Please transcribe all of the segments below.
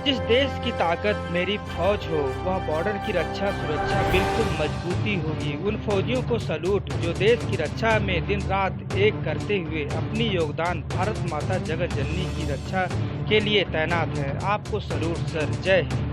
जिस देश की ताकत मेरी फौज हो, वह बॉर्डर की रक्षा सुरक्षा बिल्कुल मजबूती होगी। उन फौजियों को सैल्यूट जो देश की रक्षा में दिन रात एक करते हुए अपनी योगदान भारत माता जगत जननी की रक्षा के लिए तैनात है। आपको सैल्यूट सर, जय हिंद।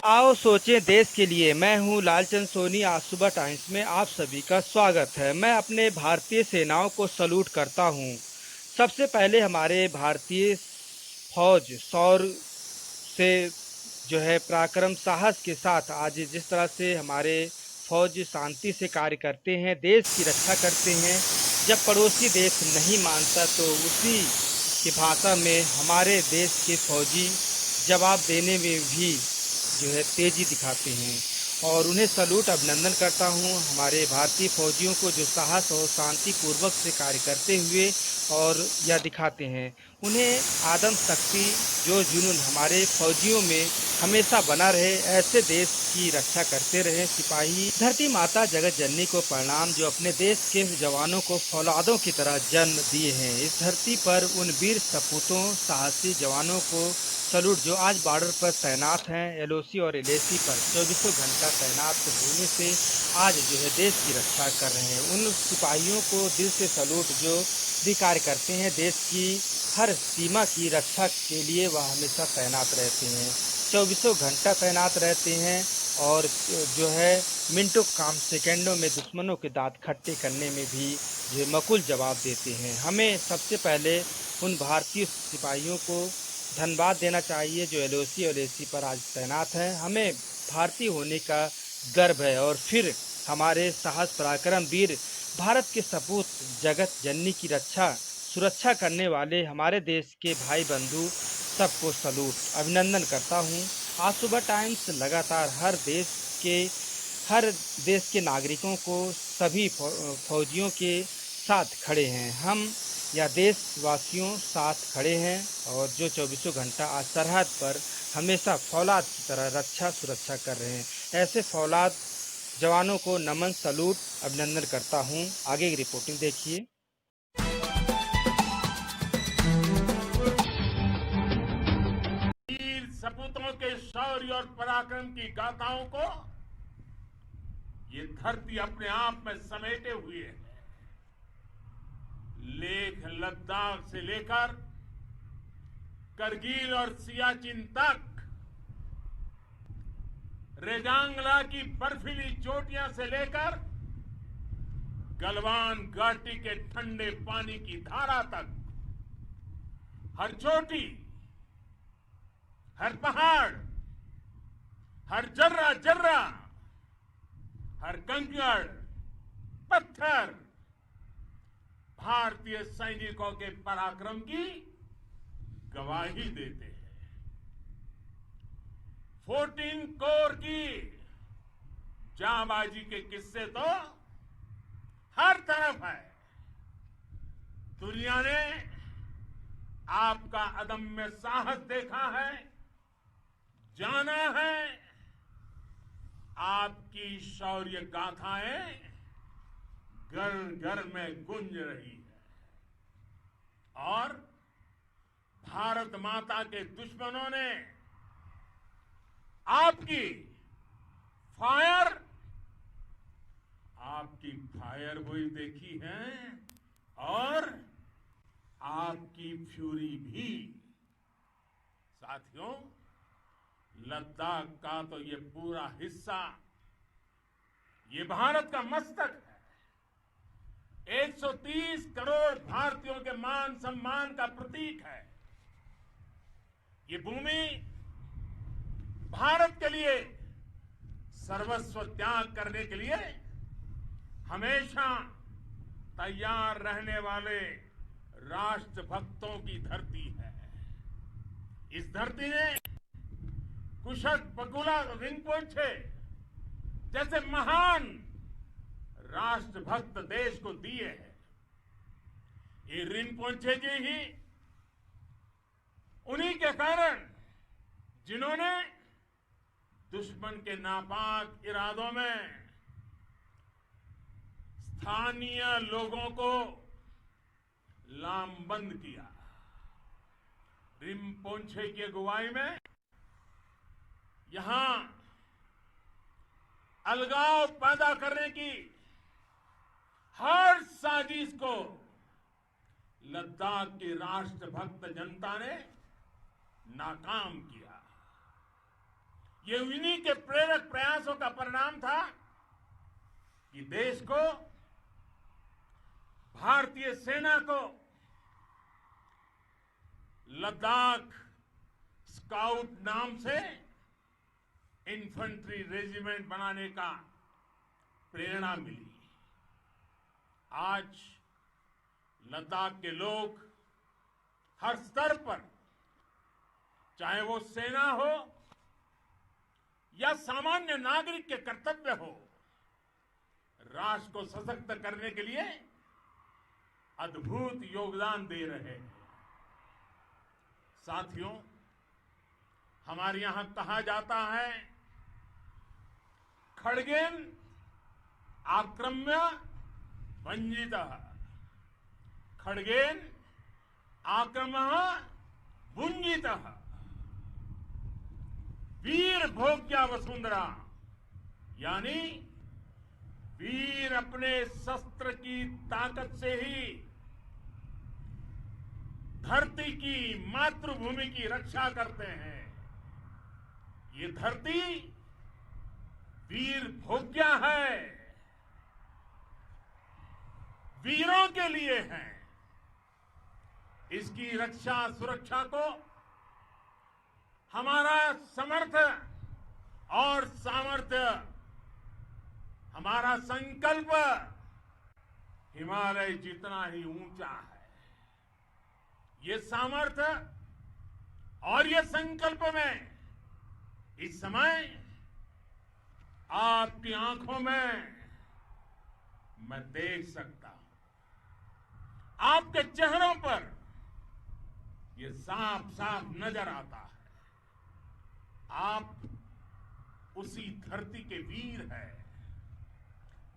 आओ सोचें देश के लिए। मैं हूं लालचंद सोनी। आज सुबह टाइम्स में आप सभी का स्वागत है। मैं अपने भारतीय सेनाओं को सैल्यूट करता हूं। सबसे पहले हमारे भारतीय फौज शौर्य से जो है पराक्रम साहस के साथ आज जिस तरह से हमारे फौज शांति से कार्य करते हैं, देश की रक्षा करते हैं। जब पड़ोसी देश नहीं मानता तो उसी की भाषा में हमारे देश के फौजी जवाब देने में भी जो है तेजी दिखाते हैं और उन्हें सैल्यूट अभिनंदन करता हूं। हमारे भारतीय फौजियों को जो साहस और शांतिपूर्वक से कार्य करते हुए और यह दिखाते हैं, उन्हें आदम शक्ति जो जुनून हमारे फौजियों में हमेशा बना रहे। ऐसे देश की रक्षा करते रहे सिपाही। धरती माता जगत जननी को प्रणाम जो अपने देश के जवानों को फौलादों की तरह जन्म दिए हैं। इस धरती पर उन वीर सपूतों साहसी जवानों को सैल्यूट जो आज बॉर्डर पर तैनात हैं। एलओसी और एलएसी पर चौबीसों घंटा तैनात होने से आज जो है देश की रक्षा कर रहे हैं। उन सिपाहियों को दिल से सैल्यूट जो भी कार्य करते हैं, देश की हर सीमा की रक्षा के लिए वह हमेशा तैनात रहते हैं। चौबीसों घंटा तैनात रहते हैं और जो है मिनटों काम सेकंडों में दुश्मनों के दांत खट्टे करने में भी जो है मकुल जवाब देते हैं। हमें सबसे पहले उन भारतीय सिपाहियों को धन्यवाद देना चाहिए जो एलओसी और एसी पर आज तैनात हैं। हमें भारतीय होने का गर्व है और फिर हमारे साहस पराक्रम वीर भारत के सपूत जगत जननी की रक्षा सुरक्षा करने वाले हमारे देश के भाई बंधु सबको सैल्यूट अभिनंदन करता हूं। आज सुबह टाइम्स लगातार हर देश के नागरिकों को सभी फौजियों के साथ खड़े हैं। हम या देशवासियों साथ खड़े हैं और जो चौबीसों घंटा आज सरहद पर हमेशा फौलाद की तरह रक्षा सुरक्षा कर रहे हैं। ऐसे फौलाद जवानों को नमन सैल्यूट अभिनंदन करता हूं। आगे की रिपोर्टिंग देखिए। वीर सपूतों के शौर्य और पराक्रम की गाथाओं को ये धरती अपने आप में समेटे हुए है। लेह लद्दाख से लेकर करगिल और सियाचिन तक, रेजांगला की बर्फीली चोटियां से लेकर गलवान घाटी के ठंडे पानी की धारा तक, हर चोटी, हर पहाड़, हर जर्रा जर्रा, हर कंकड़ पत्थर भारतीय सैनिकों के पराक्रम की गवाही देते हैं। 14 कोर की जांबाजी के किस्से तो हर तरफ है। दुनिया ने आपका अदम्य साहस देखा है, जाना है। आपकी शौर्य गाथाएं घर घर में गूंज रही है और भारत माता के दुश्मनों ने आपकी फायर हुई देखी है और आपकी फ्यूरी भी। साथियों, लद्दाख का तो ये पूरा हिस्सा ये भारत का मस्तक है। 130 करोड़ भारतीयों के मान सम्मान का प्रतीक है। ये भूमि भारत के लिए सर्वस्व त्याग करने के लिए हमेशा तैयार रहने वाले राष्ट्रभक्तों की धरती है। इस धरती ने कुशक बकुला रिंपोचे जैसे महान राष्ट्रभक्त देश को दिए हैं। ये रिंपोचे जी ही उन्हीं के कारण जिन्होंने दुश्मन के नापाक इरादों में स्थानीय लोगों को लामबंद किया। रिम्पोंछे की अगुवाई में यहां अलगाव पैदा करने की हर साजिश को लद्दाख की राष्ट्रभक्त जनता ने नाकाम किया। ये उन्हीं के प्रेरक प्रयासों का परिणाम था कि देश को, भारतीय सेना को लद्दाख स्काउट नाम से इन्फेंट्री रेजिमेंट बनाने का प्रेरणा मिली। आज लद्दाख के लोग हर स्तर पर, चाहे वो सेना हो या सामान्य नागरिक के कर्तव्य हो, राष्ट्र को सशक्त करने के लिए अद्भुत योगदान दे रहे हैं। साथियों, हमारे यहां कहा जाता है, खड्गेन आक्रम्य भंजितः, खड्गेन आक्रम्य भुंजितः, वीर भोग्या वसुंधरा, यानी वीर अपने शस्त्र की ताकत से ही धरती की, मातृभूमि की रक्षा करते हैं। ये धरती वीर भोग्या है, वीरों के लिए है। इसकी रक्षा सुरक्षा को हमारा समर्थ और सामर्थ्य, हमारा संकल्प हिमालय जितना ही ऊंचा है। ये सामर्थ्य और ये संकल्प में इस समय आपकी आंखों में मैं देख सकता हूं। आपके चेहरों पर ये साफ साफ नजर आता है। आप उसी धरती के वीर हैं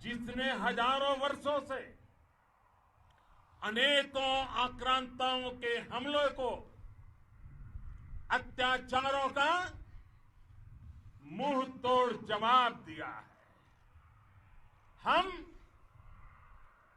जिसने हजारों वर्षों से अनेकों आक्रांताओं के हमलों को, अत्याचारों का मुंह तोड़ जवाब दिया है। हम,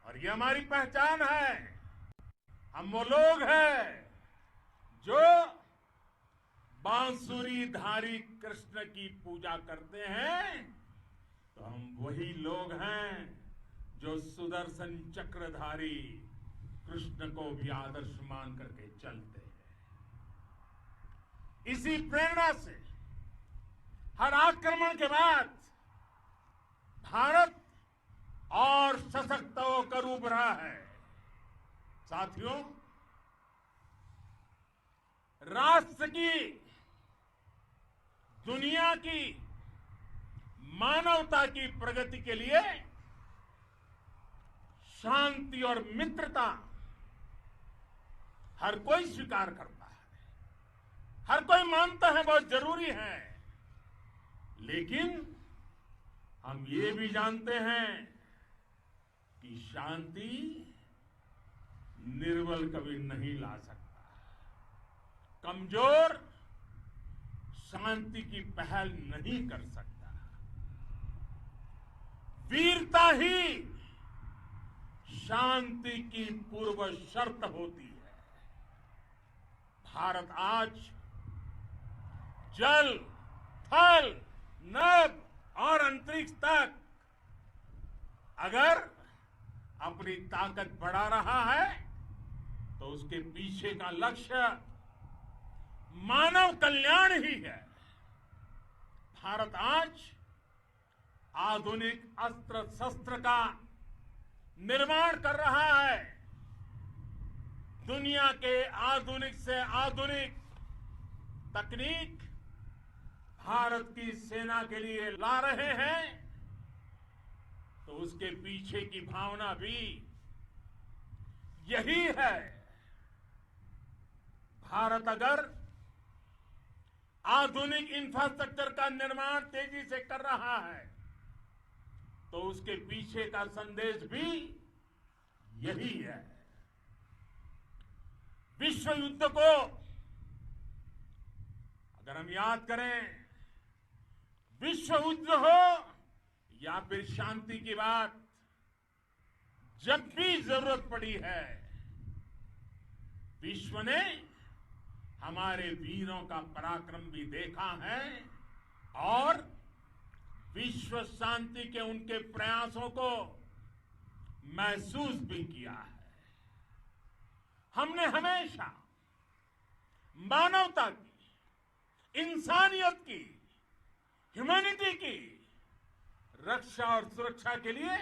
और ये हमारी पहचान है, हम वो लोग हैं जो बांसुरीधारी कृष्ण की पूजा करते हैं, तो हम वही लोग हैं जो सुदर्शन चक्रधारी कृष्ण को भी आदर्श मान करके चलते हैं। इसी प्रेरणा से हर आक्रमण के बाद भारत और सशक्त होकर उभरा है। साथियों, राष्ट्र की, दुनिया की, मानवता की प्रगति के लिए शांति और मित्रता हर कोई स्वीकार करता है, हर कोई मानता है बहुत जरूरी है। लेकिन हम ये भी जानते हैं कि शांति निर्बल कभी नहीं ला सकता। कमजोर शांति की पहल नहीं कर सकता। वीरता ही शांति की पूर्व शर्त होती है। भारत आज जल, थल, नभ और अंतरिक्ष तक अगर अपनी ताकत बढ़ा रहा है तो उसके पीछे का लक्ष्य मानव कल्याण ही है। भारत आज आधुनिक अस्त्र शस्त्र का निर्माण कर रहा है। दुनिया के आधुनिक से आधुनिक तकनीक भारत की सेना के लिए ला रहे हैं, तो उसके पीछे की भावना भी यही है। भारत अगर आधुनिक इंफ्रास्ट्रक्चर का निर्माण तेजी से कर रहा है तो उसके पीछे का संदेश भी यही है। विश्व युद्ध को अगर हम याद करें, विश्व युद्ध हो या फिर शांति की बात, जब भी जरूरत पड़ी है, विश्व ने हमारे वीरों का पराक्रम भी देखा है और विश्व शांति के उनके प्रयासों को महसूस भी किया है। हमने हमेशा मानवता की, इंसानियत की, ह्यूमैनिटी की रक्षा और सुरक्षा के लिए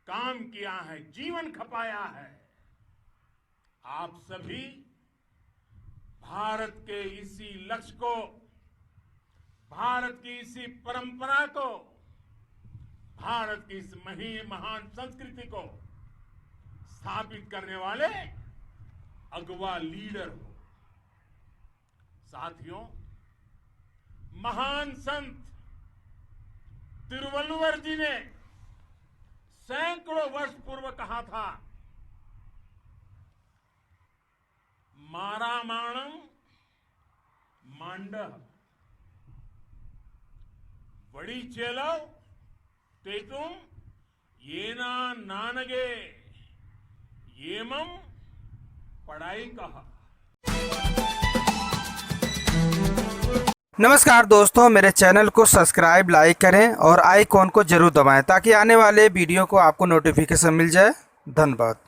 काम किया है, जीवन खपाया है। आप सभी भारत के इसी लक्ष्य को, भारत की इसी परंपरा को, भारत की इस महान संस्कृति को स्थापित करने वाले अगवा लीडर हो। साथियों, महान संत तिरुवल्लुवर जी ने सैकड़ों वर्ष पूर्व कहा था, मारामाणम मांडह वड़ी चेलव तेतुम येना नानगे येमम पढ़ाई कहा। नमस्कार दोस्तों, मेरे चैनल को सब्सक्राइब, लाइक करें और आइकॉन को जरूर दबाएं ताकि आने वाले वीडियो को आपको नोटिफिकेशन मिल जाए। धन्यवाद।